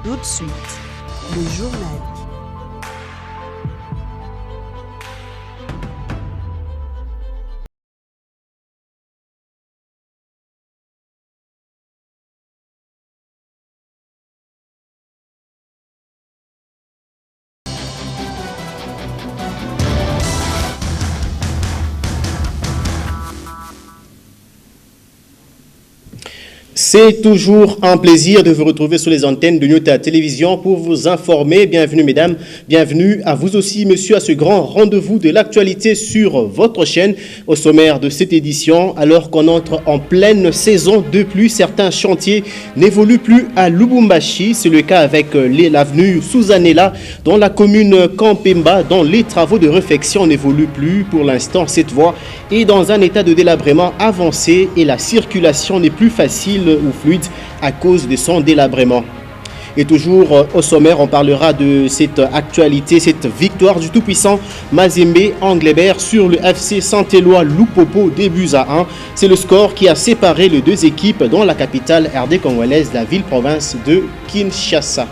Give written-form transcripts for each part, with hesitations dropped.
Tout de suite, le journal. C'est toujours un plaisir de vous retrouver sur les antennes de Nyota Télévision pour vous informer. Bienvenue mesdames, bienvenue à vous aussi monsieur à ce grand rendez-vous de l'actualité sur votre chaîne. Au sommaire de cette édition, alors qu'on entre en pleine saison de pluie, certains chantiers n'évoluent plus à Lubumbashi. C'est le cas avec l'avenue Suzanella dans la commune Kampemba, dont les travaux de réfection n'évoluent plus. Pour l'instant, cette voie est dans un état de délabrement avancé et la circulation n'est plus facile ou fluide à cause de son délabrement. Et toujours au sommaire, on parlera de cette actualité, cette victoire du tout-puissant Mazembe Anglebert sur le FC Saint-Éloi Lupopo des buts à 1. C'est le score qui a séparé les deux équipes dans la capitale RD congolaise, la ville-province de Kinshasa.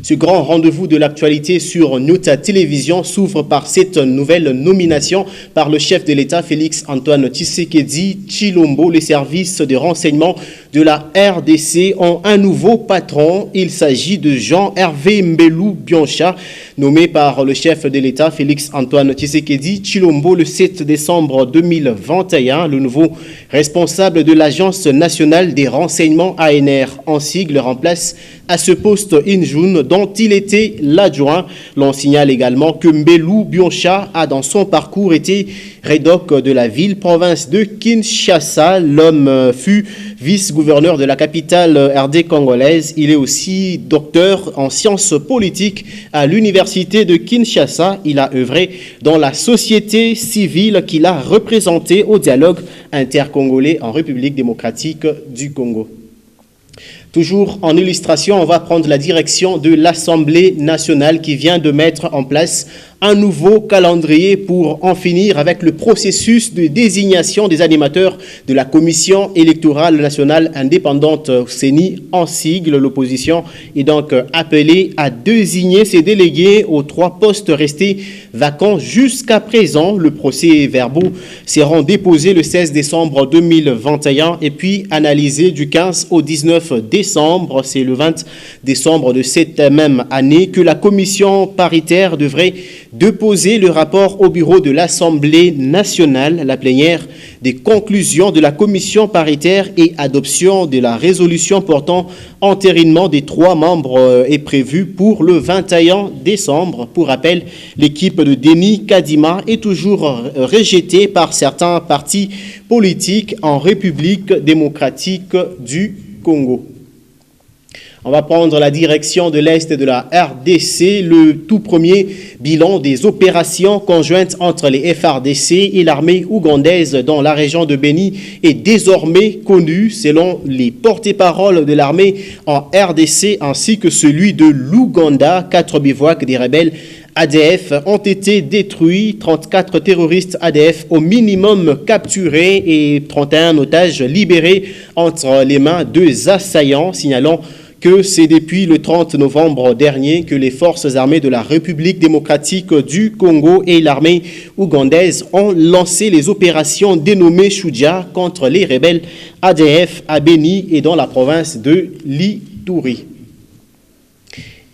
Ce grand rendez-vous de l'actualité sur Nyota Télévision s'ouvre par cette nouvelle nomination par le chef de l'État Félix-Antoine Tshisekedi Tshilombo. Les services de renseignement de la RDC ont un nouveau patron. Il s'agit de Jean-Hervé Mbelou Bioncha, nommé par le chef de l'État Félix-Antoine Tshisekedi Tshilombo le 7 décembre 2021. Le nouveau responsable de l'Agence nationale des renseignements ANR en sigle remplace à ce poste Injun dont il était l'adjoint. L'on signale également que Mbelou Bioncha a dans son parcours été rédoc de la ville-province de Kinshasa. L'homme fut vice-gouverneur de la capitale RD congolaise. Il est aussi docteur en sciences politiques à l'université de Kinshasa. Il a œuvré dans la société civile qu'il a représentée au dialogue intercongolais en République démocratique du Congo. Toujours en illustration, on va prendre la direction de l'Assemblée nationale qui vient de mettre en place un nouveau calendrier pour en finir avec le processus de désignation des animateurs de la Commission électorale nationale indépendante CENI en sigle. L'opposition est donc appelée à désigner ses délégués aux 3 postes restés vacants jusqu'à présent. Le procès-verbaux seront déposés le 16 décembre 2021 et puis analysés du 15 au 19 décembre. C'est le 20 décembre de cette même année que la commission paritaire devrait déposer le rapport au bureau de l'Assemblée nationale. La plénière des conclusions de la commission paritaire et adoption de la résolution portant entérinement des 3 membres est prévue pour le 21 décembre. Pour rappel, l'équipe de Denis Kadima est toujours rejetée par certains partis politiques en République démocratique du Congo. On va prendre la direction de l'Est de la RDC. Le tout premier bilan des opérations conjointes entre les FARDC et l'armée ougandaise dans la région de Béni est désormais connu. Selon les porte-paroles de l'armée en RDC ainsi que celui de l'Ouganda, 4 bivouacs des rebelles ADF ont été détruits, 34 terroristes ADF au minimum capturés et 31 otages libérés entre les mains de assaillants, signalant que c'est depuis le 30 novembre dernier que les forces armées de la République démocratique du Congo et l'armée ougandaise ont lancé les opérations dénommées Shujaa contre les rebelles ADF à Béni et dans la province de l'Ituri.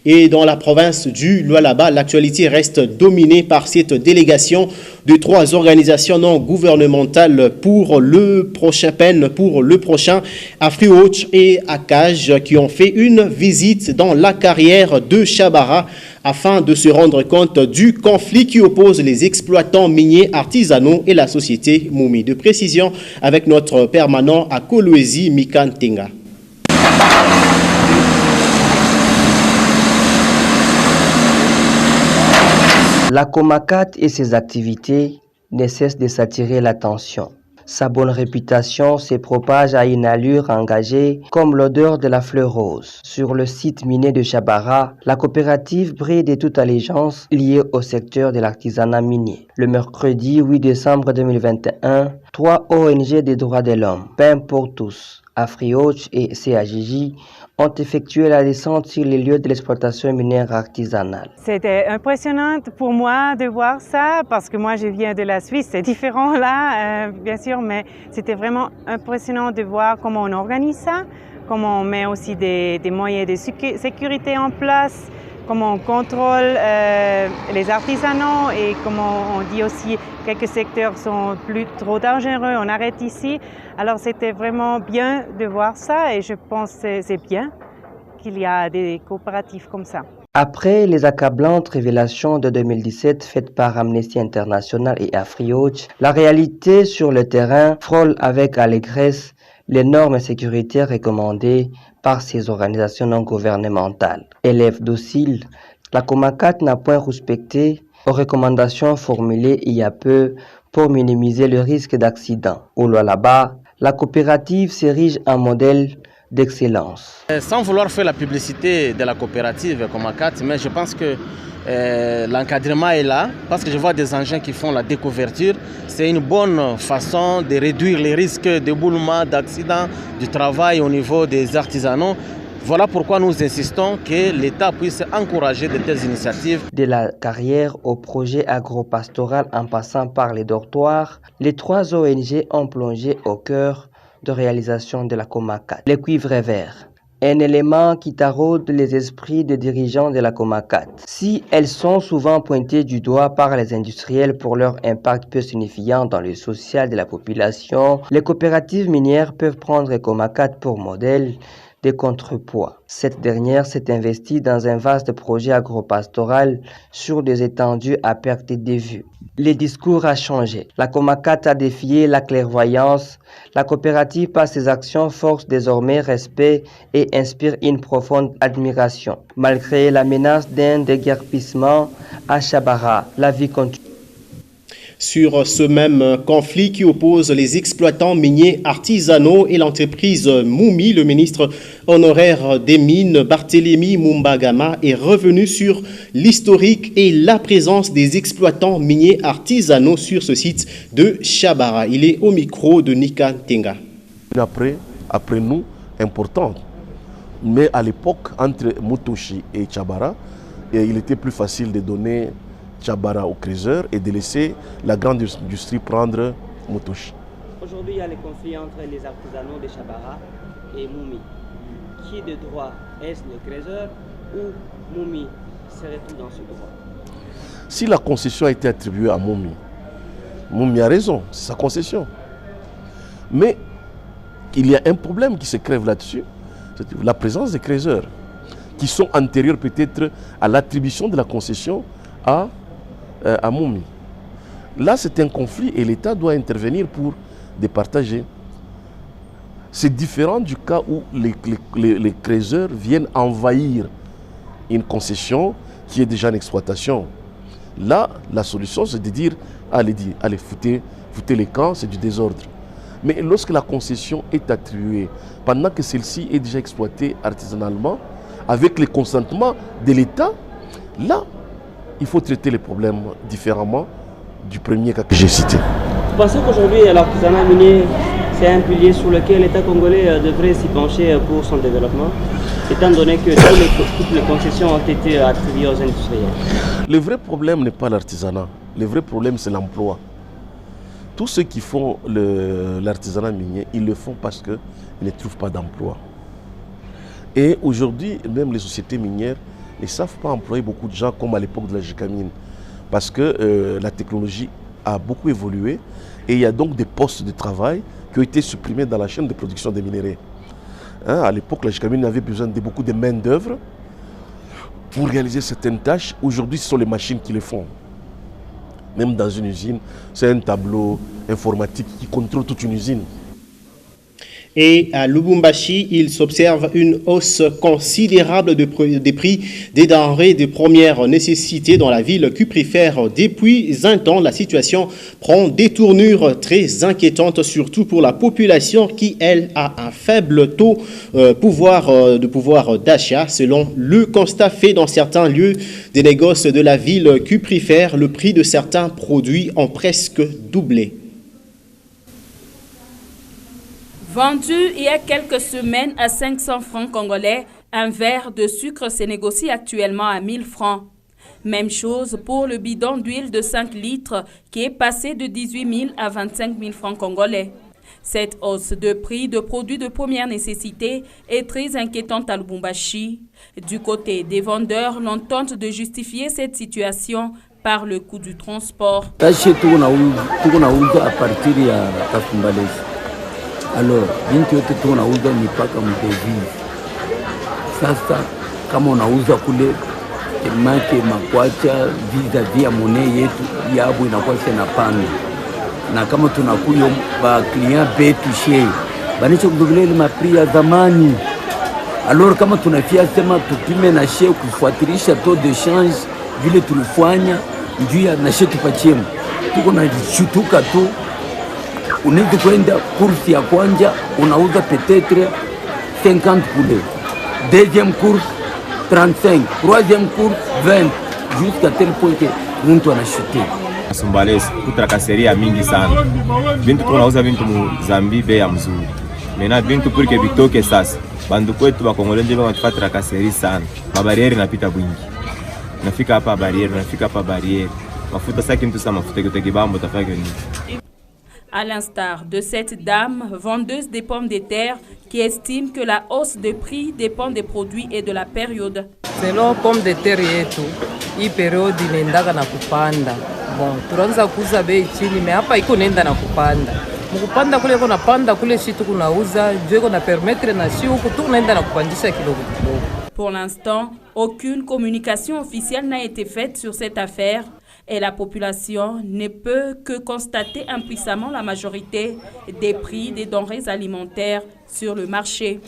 Et dans la province du Lualaba, l'actualité reste dominée par cette délégation de 3 organisations non gouvernementales pour le prochain AfriWatch et ACAJ qui ont fait une visite dans la carrière de Chabara afin de se rendre compte du conflit qui oppose les exploitants miniers artisanaux et la société Moumi. De précision avec notre permanent à Kolwezi, Mika Ntenga. La Comacat et ses activités ne cessent de s'attirer l'attention. Sa bonne réputation se propage à une allure engagée comme l'odeur de la fleur rose. Sur le site minier de Chabara, la coopérative brille de toute allégeance liée au secteur de l'artisanat minier. Le mercredi 8 décembre 2021, 3 ONG des droits de l'homme, Pain pour tous, Afrioch et CAGJ ont effectué la descente sur les lieux de l'exploitation minière artisanale. C'était impressionnant pour moi de voir ça parce que moi je viens de la Suisse, c'est différent là bien sûr, mais c'était vraiment impressionnant de voir comment on organise ça, comment on met aussi des moyens de sécurité en place, comment on contrôle les artisanaux et comment on dit aussi quelques secteurs sont plus trop dangereux, on arrête ici. Alors c'était vraiment bien de voir ça et je pense que c'est bien qu'il y a des coopératives comme ça. Après les accablantes révélations de 2017 faites par Amnesty International et Afrioch, la réalité sur le terrain frôle avec allégresse les normes sécuritaires recommandées par ces organisations non gouvernementales. Élève docile, la Comacat n'a point respecté aux recommandations formulées il y a peu pour minimiser le risque d'accident. Au Lualaba, la coopérative s'érige en modèle d'excellence. Sans vouloir faire la publicité de la coopérative Comacat, mais je pense que l'encadrement est là, parce que je vois des engins qui font la découverture. C'est une bonne façon de réduire les risques d'éboulement, d'accidents, du travail au niveau des artisanaux. Voilà pourquoi nous insistons que l'État puisse encourager de telles initiatives. De la carrière au projet agropastoral en passant par les dortoirs, les 3 ONG ont plongé au cœur de réalisation de la Comacat. Les cuivres verts, un élément qui taraude les esprits des dirigeants de la Comacat. Si elles sont souvent pointées du doigt par les industriels pour leur impact peu signifiant dans le social de la population, les coopératives minières peuvent prendre Comacat pour modèle des contrepoids. Cette dernière s'est investie dans un vaste projet agropastoral sur des étendues à perte de vue. Les discours ont changé. La Comacat a défié la clairvoyance. La coopérative, par ses actions, force désormais respect et inspire une profonde admiration. Malgré la menace d'un déguerpissement à Chabara, la vie continue. Sur ce même conflit qui oppose les exploitants miniers artisanaux et l'entreprise Moumi, le ministre honoraire des Mines, Barthélémy Mumbagama, est revenu sur l'historique et la présence des exploitants miniers artisanaux sur ce site de Chabara. Il est au micro de Nika Tenga. Après nous, important. Mais à l'époque, entre Mutoshi et Chabara, il était plus facile de donner Chabara aux creuseurs et de laisser la grande industrie prendre Mutoshi. Aujourd'hui, il y a les conflits entre les artisanaux de Chabara et Moumi. Qui de droit est-ce le creuseur ou Moumi serait-il dans ce droit? Si la concession a été attribuée à Moumi, Moumi a raison, c'est sa concession. Mais il y a un problème qui se crève là-dessus, c'est la présence des creuseurs qui sont antérieurs peut-être à l'attribution de la concession à Moumi. Là, c'est un conflit et l'État doit intervenir pour départager. C'est différent du cas où les creuseurs viennent envahir une concession qui est déjà en exploitation. Là, la solution, c'est de dire, allez, foutez les camps, c'est du désordre. Mais lorsque la concession est attribuée, pendant que celle-ci est déjà exploitée artisanalement, avec le consentement de l'État, là, il faut traiter les problèmes différemment du premier cas que j'ai cité. Vous pensez qu'aujourd'hui, l'artisanat minier, c'est un pilier sur lequel l'État congolais devrait s'y pencher pour son développement, étant donné que toutes les concessions ont été attribuées aux industriels? Le vrai problème n'est pas l'artisanat. Le vrai problème, c'est l'emploi. Tous ceux qui font l'artisanat minier, ils le font parce qu'ils ne trouvent pas d'emploi. Et aujourd'hui, même les sociétés minières ne savent pas employer beaucoup de gens comme à l'époque de la Gécamine. Parce que la technologie a beaucoup évolué et il y a donc des postes de travail qui ont été supprimés dans la chaîne de production des minerais. À l'époque, la Gécamine avait besoin de beaucoup de main-d'œuvre pour réaliser certaines tâches. Aujourd'hui, ce sont les machines qui le font. Même dans une usine, c'est un tableau informatique qui contrôle toute une usine. Et à Lubumbashi, il s'observe une hausse considérable des prix des denrées de première nécessité dans la ville cuprifère. Depuis un temps, la situation prend des tournures très inquiétantes, surtout pour la population qui, elle, a un faible taux de pouvoir d'achat. Selon le constat fait dans certains lieux des négoces de la ville cuprifère, le prix de certains produits ont presque doublé. Vendu il y a quelques semaines à 500 francs congolais, un verre de sucre se négocie actuellement à 1000 francs. Même chose pour le bidon d'huile de 5 litres qui est passé de 18 000 à 25 000 francs congolais. Cette hausse de prix de produits de première nécessité est très inquiétante à Lubumbashi. Du côté des vendeurs, l'on tente de justifier cette situation par le coût du transport. À partir alors, bintu yote tunauza mipaka mdevizi. Sasa kama unauza kule make makwacha vis-a-vis ya monnaie yetu yabo inakuwa tena panda. Na kama tunakuyo ba client betu she banisha kudubile ile mapri ya zamani. Alors kama tunafia sema tupime na she kufuatilisha taux de change vile tulifanya njia na she tupatie. Tuko na shutuka tu. Unaweza kwenda kursi ya kwanza unauza peut-être 50 poulet. Deuxième course 35, troisième course 20 jusqu'à tel point que mtu anashutia. Sumbalesi kutrakaseria mingi sana. Bintu tunauza bintu Mozambique bei ya mzuri. Mena bintu purike bitoke sasa. Bandu kwetu ba Kongole nje wanatufata trakaseri sana. Mabarieri napita bwingi. Nafika hapa barieri, nafika hapa barieri. Mafuta sasa kintu sama mafuta yote kibambo tafaka nini. À l'instar de cette dame, vendeuse des pommes de terre, qui estime que la hausse de prix dépend des produits et de la période. Selon pommes de terre yetu, hii period inaendaka na kupanda. Bon, tunaanza kuuza bei chini, mais hapa iko nenda na kupanda. Mkupanda kule kuna panda kule si tu kunauza, ndio kuna permettre na si huko tu naenda na kupandisha kidogo kidogo. Pour l'instant, aucune communication officielle n'a été faite sur cette affaire. Et la population ne peut que constater impuissamment la majorité des prix des denrées alimentaires sur le marché.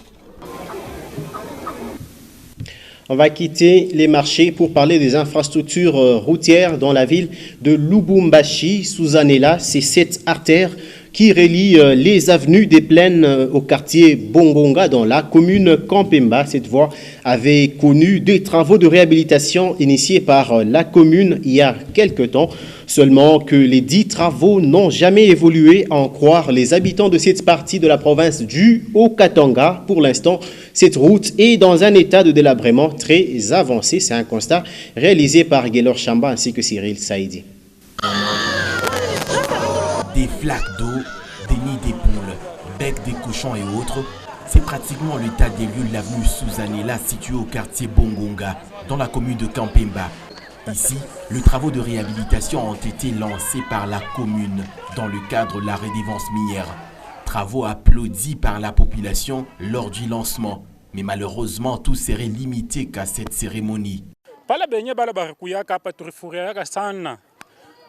On va quitter les marchés pour parler des infrastructures routières dans la ville de Lubumbashi. Suzanella, c'est cette artère qui relie les avenues des Plaines au quartier Bongonga dans la commune Kampemba. Cette voie avait connu des travaux de réhabilitation initiés par la commune il y a quelque temps. Seulement que les 10 travaux n'ont jamais évolué, à en croire les habitants de cette partie de la province du Haut-Katanga. Pour l'instant, cette route est dans un état de délabrement très avancé. C'est un constat réalisé par Gaylor Chamba ainsi que Cyril Saïdi. Des flaques d'eau, des nids d'épaules, becs des cochons et autres, c'est pratiquement l'état des lieux de l'avenue Suzanella située au quartier Bongonga, dans la commune de Kampemba. Ici, les travaux de réhabilitation ont été lancés par la commune dans le cadre de la redevance minière. Travaux applaudis par la population lors du lancement, mais malheureusement tout serait limité qu'à cette cérémonie.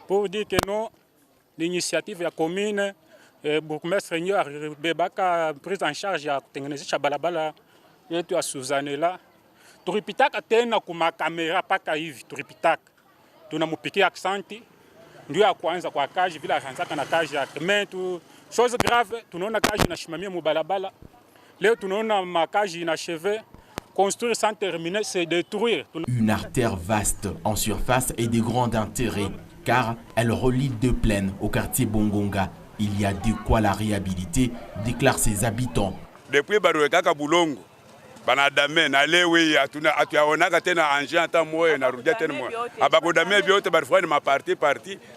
Pour dire que non, l'initiative de la commune, bourgmestre a prise en charge de Chabalabala et à Suzanella. Turipitaka tena kuma kamera paka hivi turipitaka. Tunampikia aksanti. Ndio ya kwanza kwa kazi vile akaanza na kazi yake. Mais tu chose grave tunaona kazi inashimamia mubalabala. Leo tunaona makazi inacheve. Construire sans terminer, c'est détruire. Une artère vaste en surface et de grand intérêt, car elle relie deux plaines au quartier Bongonga. Il y a de quoi la réhabiliter, déclarent ses habitants. Depuis Barouekaka Boulongo, banadame na lewe atuyaonaka tena anje ata moyo na rudia tena moyo. Abakodame biote barifanya maparti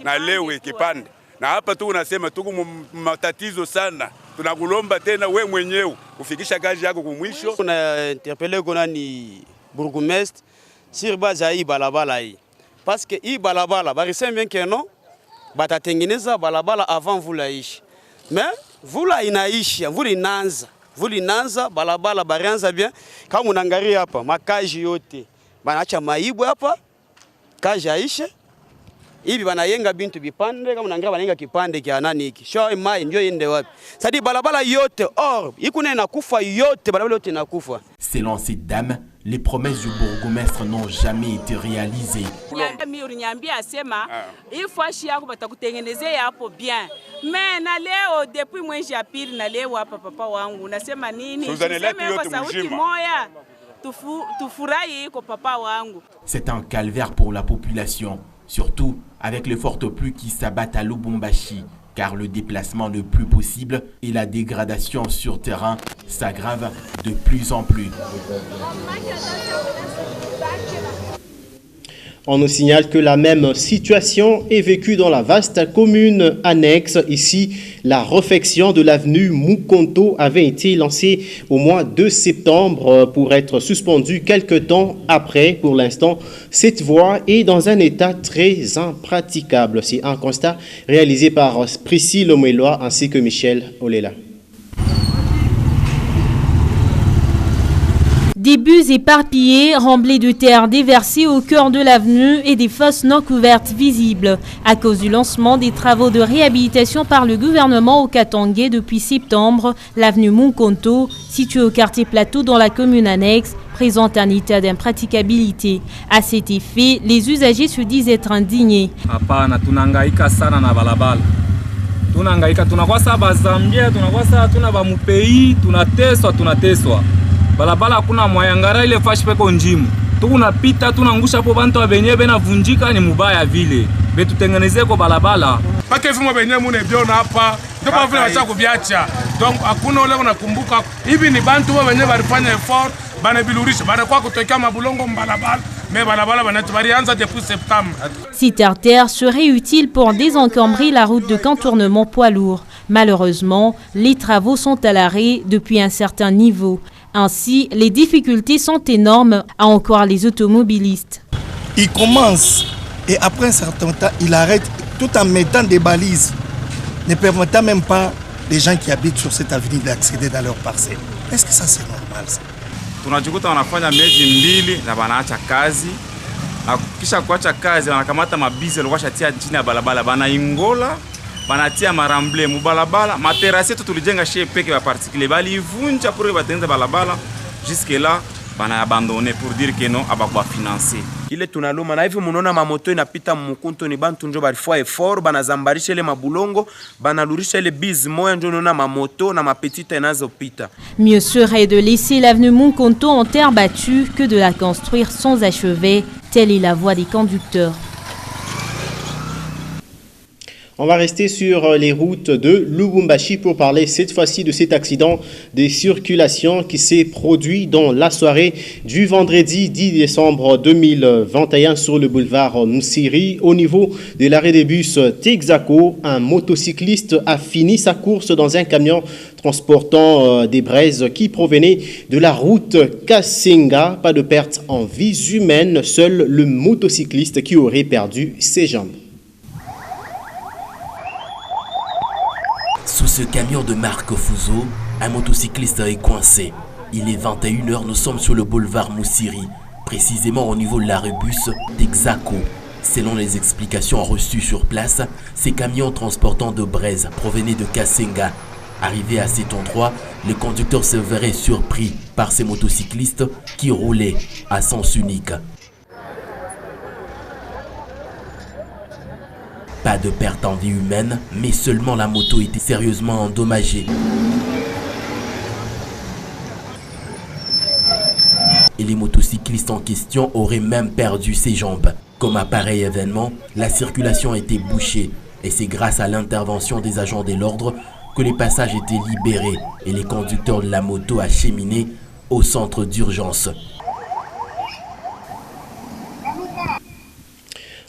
na lewe kipande. Na hapa tu unasema tuko matatizo sana. Tunakulomba tena we mwenyewe kufikisha kazi yako kumwisho. Kuna interpellé kona ni bourgmestre sur base ya hii balabala hii. Parce que hii balabala barisema bien que non batatengeneza balabala avant vula ishi. Mais vula inaishi, vula inaanza balabala barianza bien. Kama unaangalia hapa makaji yote banaacha maibu hapa kaji aishe. Hivi banayenga bintu bipande kama unaangalia banayenga kipande kia nani hiki. Show mai ndio yende wapi. Sadi balabala yote or ikune inakufa yote balabala yote inakufa. Selon cette dame, les promesses du bourgmestre n'ont jamais été réalisées. Mais na leo depuis mwezi ya pili na leo hapa papa wangu nasema nini? C'est un calvaire pour la population, surtout avec les fortes pluies qui s'abattent à Lubumbashi, car le déplacement n'est plus possible et la dégradation sur terrain s'aggrave de plus en plus. On nous signale que la même situation est vécue dans la vaste commune annexe. Ici, la réfection de l'avenue Mukonto avait été lancée au mois de septembre pour être suspendue quelques temps après. Pour l'instant, cette voie est dans un état très impraticable. C'est un constat réalisé par Priscille Omeloa ainsi que Michel Olela. Des bus éparpillés, remblés de terre déversée au cœur de l'avenue et des fosses non couvertes visibles. À cause du lancement des travaux de réhabilitation par le gouvernement au Katangé depuis septembre, l'avenue Mukonto, située au quartier Plateau dans la commune annexe, présente un état d'impraticabilité. À cet effet, les usagers se disent être indignés. Balabala kuna mwayangara ile fashi peko njimu. Tunapita tunangusha hapo bantu abenye bena vunjika ni mubaya vile. Betutengenezee kwa balabala. Pake vimo benye mune biona hapa. Ndio kwa vile wacha kuviacha. Donc hakuna ule unakumbuka hivi ni bantu wao wenyewe walifanya effort bana bilurisha bana kwa kutokea mabulongo mbalabala. Mais balabala bana tubarianza depuis septembre. Cette artère serait utile pour désencombrer la route de contournement poids lourd. Malheureusement, les travaux sont à l'arrêt depuis un certain niveau. Ainsi, les difficultés sont énormes, à encore les automobilistes. Il commence et après un certain temps, il arrête tout en mettant des balises, ne permettant même pas les gens qui habitent sur cette avenue d'accéder dans leur parcelle. Est-ce que ça c'est normal ça? Tunajikuta wanafanya miezi mbili na banaacha kazi. Na kisha kuacha kazi wanakamata mabizi walikuwa chini ya balabala banaingola. Banatia maramble mubalabala materasi yetu tulijenga chez peke ya particulier bali ivunja pour batenza balabala jusque là bana abandonner pour dire que non abakwa financer ile tunaluma na hivi munaona mamoto inapita Mukunto ni bantu njo balifua effort banazambarisha ile mabulongo banalurisha ile biz moya njo nona mamoto na mapetita inazopita. Mieux serait de laisser l'avenue Mukonto en terre battue que de la construire sans achever. Telle est la voie des conducteurs. On va rester sur les routes de Lubumbashi pour parler cette fois-ci de cet accident de circulation qui s'est produit dans la soirée du vendredi 10 décembre 2021 sur le boulevard Moussiri. Au niveau de l'arrêt des bus Texaco, un motocycliste a fini sa course dans un camion transportant des braises qui provenaient de la route Kasenga. Pas de perte en vies humaines, seul le motocycliste qui aurait perdu ses jambes. Sous ce camion de marque Fuso, un motocycliste est coincé. Il est 21h, nous sommes sur le boulevard Moussiri, précisément au niveau de l'arrêt bus Texaco. Selon les explications reçues sur place, ces camions transportant de braises provenaient de Kasenga. Arrivé à cet endroit, le conducteur se verrait surpris par ces motocyclistes qui roulaient à sens unique. Pas de perte en vie humaine, mais seulement la moto était sérieusement endommagée. Et les motocyclistes en question auraient même perdu ses jambes. Comme à pareil événement, la circulation a été bouchée et c'est grâce à l'intervention des agents de l'ordre que les passages étaient libérés et les conducteurs de la moto acheminés au centre d'urgence.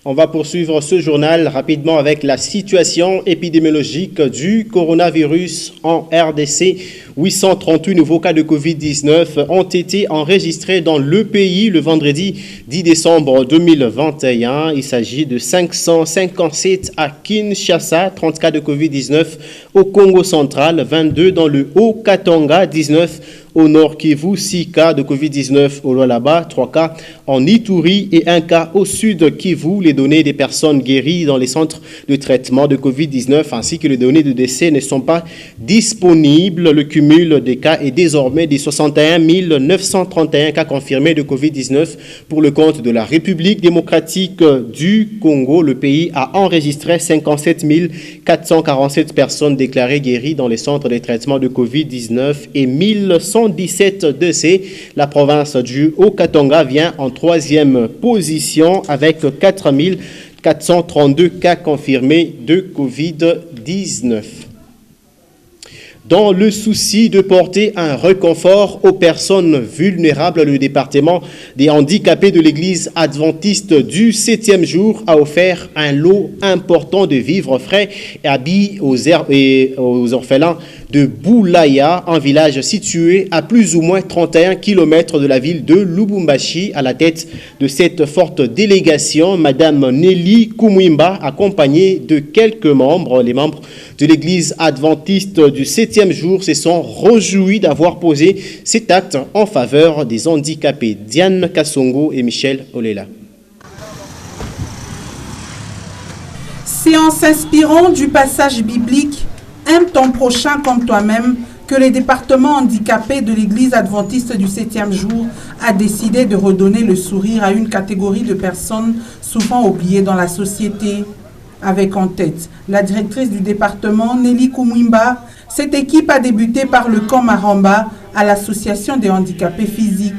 On va poursuivre ce journal rapidement avec la situation épidémiologique du coronavirus en RDC. 838 nouveaux cas de Covid-19 ont été enregistrés dans le pays le vendredi 10 décembre 2021. Il s'agit de 557 à Kinshasa, 30 cas de Covid-19 au Congo central, 22 dans le Haut-Katanga, 19 au Nord Kivu, 6 cas de Covid-19 au Lualaba, 3 cas en Ituri et 1 cas au Sud Kivu. Les données des personnes guéries dans les centres de traitement de Covid-19 ainsi que les données de décès ne sont pas disponibles. Le cumul des cas est désormais des 61 931 cas confirmés de Covid-19 pour le compte de la République démocratique du Congo. Le pays a enregistré 57 447 personnes déclarées guéries dans les centres de traitement de Covid-19 et 1117 décès. La province du Haut-Katanga vient en 3e position avec 4 432 cas confirmés de Covid-19. Dans le souci de porter un réconfort aux personnes vulnérables, le département des handicapés de l'église adventiste du 7e jour a offert un lot important de vivres frais et habits aux orphelins de Boulaya, un village situé à plus ou moins 31 km de la ville de Lubumbashi. À la tête de cette forte délégation, Madame Nelly Kumwimba, accompagnée de quelques membres, les membres de l'église adventiste du 7e jour, se sont réjouis d'avoir posé cet acte en faveur des handicapés. Diane Kassongo et Michel Olela. C'est en s'inspirant du passage biblique « Aime ton prochain comme toi-même » que le département handicapé de l'église adventiste du 7e jour a décidé de redonner le sourire à une catégorie de personnes souvent oubliées dans la société. Avec en tête la directrice du département, Nelly Kumwimba, cette équipe a débuté par le camp Maramba à l'association des handicapés physiques.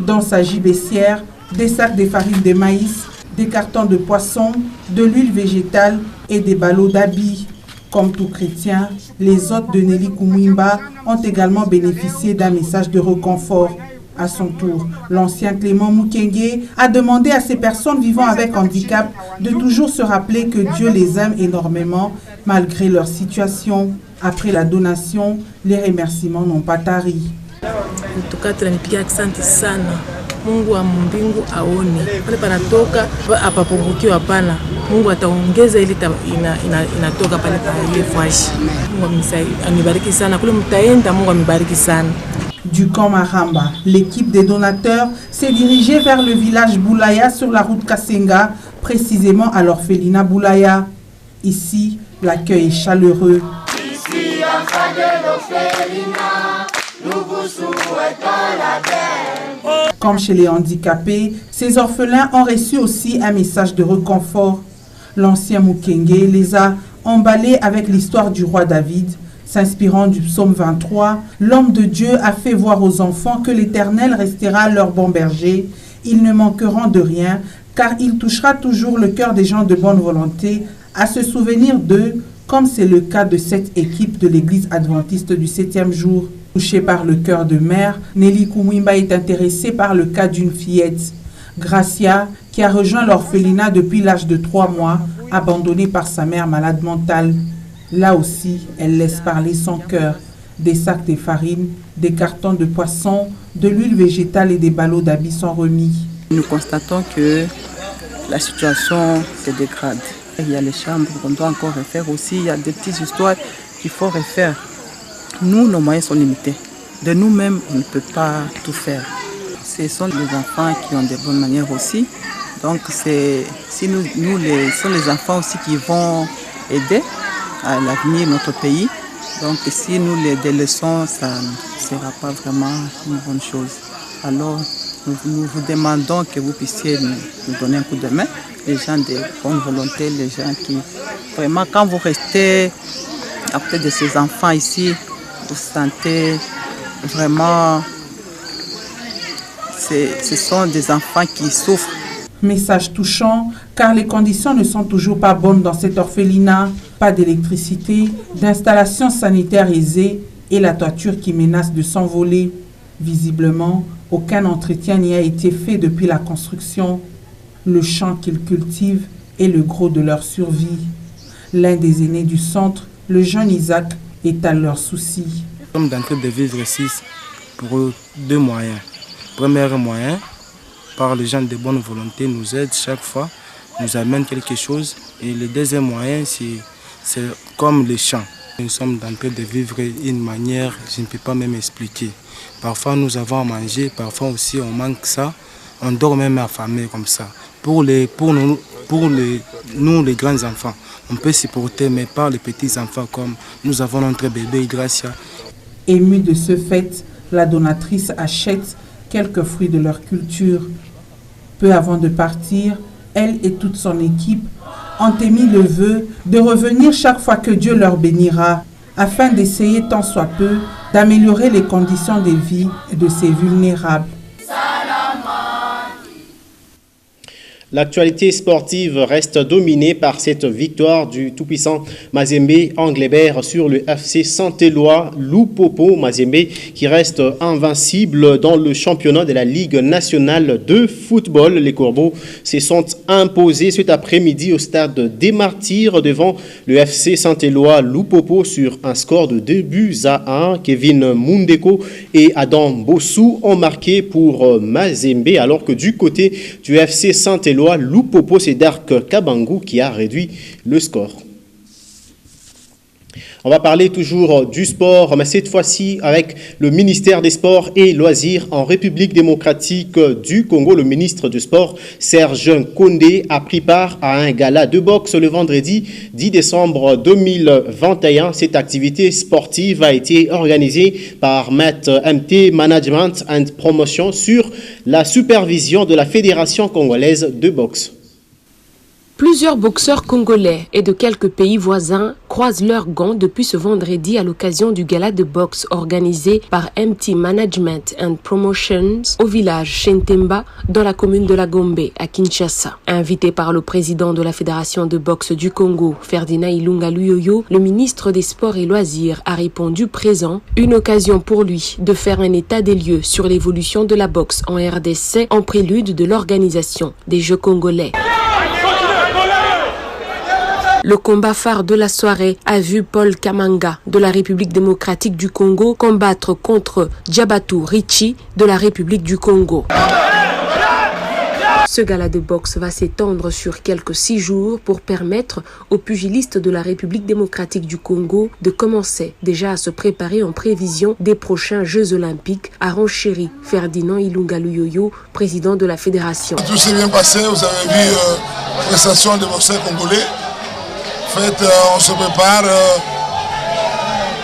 Dans sa gibecière, des sacs de farine de maïs, des cartons de poisson, de l'huile végétale et des ballots d'habits. Comme tout chrétien, les hôtes de Nelly Kumwimba ont également bénéficié d'un message de réconfort. À son tour, l'ancien Clément Mukenge a demandé à ces personnes vivant avec handicap de toujours se rappeler que Dieu les aime énormément malgré leur situation. Après la donation, les remerciements n'ont pas tari. Mungu wa mbingu aone pale panatoka apapungukiwa hapana. Mungu ataongeza ili inatoka pale pale fwashi. Mungu amibariki sana kule mtaenda. Mungu amibariki sana. Du camp Maramba, l'équipe des donateurs s'est dirigée vers le village Boulaya sur la route Kasenga, précisément à l'orphelinat Boulaya. Ici, l'accueil est chaleureux. Ici, en face de l'orphelinat, nous vous souhaitons la paix. Comme chez les handicapés, ces orphelins ont reçu aussi un message de réconfort. L'ancien Mukenge les a emballés avec l'histoire du roi David. S'inspirant du psaume 23, l'homme de Dieu a fait voir aux enfants que l'Éternel restera leur bon berger. Ils ne manqueront de rien, car il touchera toujours le cœur des gens de bonne volonté à se souvenir d'eux, comme c'est le cas de cette équipe de l'église adventiste du 7e jour. Touchée par le cœur de mère, Nelly Kumwimba est intéressée par le cas d'une fillette, Gracia, qui a rejoint l'orphelinat depuis l'âge de 3 mois, abandonnée par sa mère malade mentale. Là aussi, elle laisse parler son cœur. Des sacs de farine, des cartons de poisson, de l'huile végétale et des ballots d'habits sont remis. Nous constatons que la situation se dégrade. Il y a les chambres qu'on doit encore refaire aussi. Il y a des petites histoires qu'il faut refaire. Nous, nos moyens sont limités. De nous-mêmes, on ne peut pas tout faire. Ce sont les enfants qui ont des bonnes manières aussi. Donc, si nous sont les enfants aussi qui vont aider à l'avenir de notre pays. Donc si nous les délaissons, ça ne sera pas vraiment une bonne chose. Alors nous vous demandons que vous puissiez nous donner un coup de main, les gens de bonne volonté, les gens qui vraiment quand vous restez à côté de ces enfants ici, vous sentez vraiment, ce sont des enfants qui souffrent. Message touchant, car les conditions ne sont toujours pas bonnes dans cet orphelinat. Pas d'électricité, d'installation sanitaire aisée et la toiture qui menace de s'envoler. Visiblement, aucun entretien n'y a été fait depuis la construction. Le champ qu'ils cultivent est le gros de leur survie. L'un des aînés du centre, le jeune Isaac, étale leurs soucis. Nous sommes en train de vivre ici pour 2 moyens. Premier moyen, par les gens de bonne volonté, nous aident chaque fois, nous amènent quelque chose. Et le deuxième moyen, c'est comme les champs. Nous sommes en train de vivre une manière, je ne peux pas même expliquer. Parfois nous avons à manger, parfois aussi on manque ça. On dort même affamé comme ça. Pour nous les grands enfants, on peut supporter, mais pas les petits enfants comme nous avons notre bébé Gracia. Émue de ce fait, la donatrice achète quelques fruits de leur culture. Peu avant de partir, elle et toute son équipe ont émis le vœu de revenir chaque fois que Dieu leur bénira, afin d'essayer tant soit peu d'améliorer les conditions de vie de ces vulnérables. L'actualité sportive reste dominée par cette victoire du tout-puissant Mazembe Anglebert sur le FC Saint-Éloi Lupopo. Mazembe qui reste invincible dans le championnat de la Ligue nationale de football. Les Corbeaux se sont imposés cet après-midi au stade des Martyrs devant le FC Saint-Éloi Lupopo sur un score de 2-1. Kevin Mundeko et Adam Bossou ont marqué pour Mazembe, alors que du côté du FC Saint-Éloi, Lupopo, c'est Dark Kabangu qui a réduit le score. On va parler toujours du sport, mais cette fois-ci avec le ministère des Sports et Loisirs en République démocratique du Congo. Le ministre du Sport, Serge Kondé, a pris part à un gala de boxe le vendredi 10 décembre 2021. Cette activité sportive a été organisée par MT Management and Promotion sur la supervision de la Fédération congolaise de boxe. Plusieurs boxeurs congolais et de quelques pays voisins croisent leurs gants depuis ce vendredi à l'occasion du gala de boxe organisé par MT Management and Promotions au village Shentemba dans la commune de la Gombe à Kinshasa. Invité par le président de la Fédération de boxe du Congo, Ferdinand Ilunga Luyoyo, le ministre des Sports et Loisirs a répondu présent, une occasion pour lui de faire un état des lieux sur l'évolution de la boxe en RDC en prélude de l'organisation des Jeux congolais. Le combat phare de la soirée a vu Paul Kamanga de la République démocratique du Congo combattre contre Diabatu Richi de la République du Congo. Ce gala de boxe va s'étendre sur quelques 6 jours pour permettre aux pugilistes de la République démocratique du Congo de commencer déjà à se préparer en prévision des prochains Jeux olympiques, a renchéri Ferdinand Ilunga Luyoyo, président de la fédération. Tout s'est bien passé, vous avez vu la prestation des boxeurs congolais. En fait, on se prépare,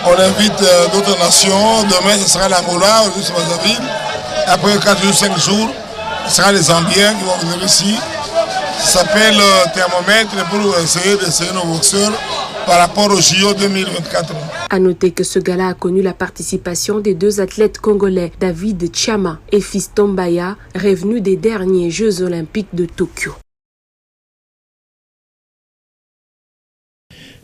on invite d'autres nations. Demain, ce sera l'Angola, aujourd'hui c'est Brazzaville. Après 4 jours, 5 jours, ce sera les Zambiens qui vont venir ici. Ça s'appelle thermomètre pour essayer d'essayer nos boxeurs par rapport au JO 2024. A noter que ce gala a connu la participation des 2 athlètes congolais, David Chama et Fiston Baya, revenus des derniers Jeux olympiques de Tokyo.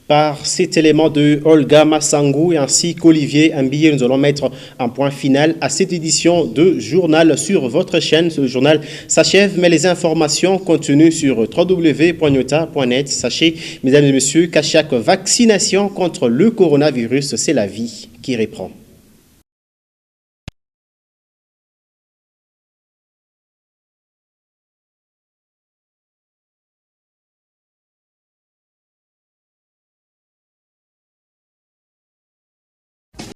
Par cet élément de Olga Massangou et ainsi qu'Olivier Mbiye, nous allons mettre un point final à cette édition de journal sur votre chaîne. Ce journal s'achève, mais les informations contenues sur www.nyota.net. Sachez, mesdames et messieurs, qu'à chaque vaccination contre le coronavirus, c'est la vie qui reprend.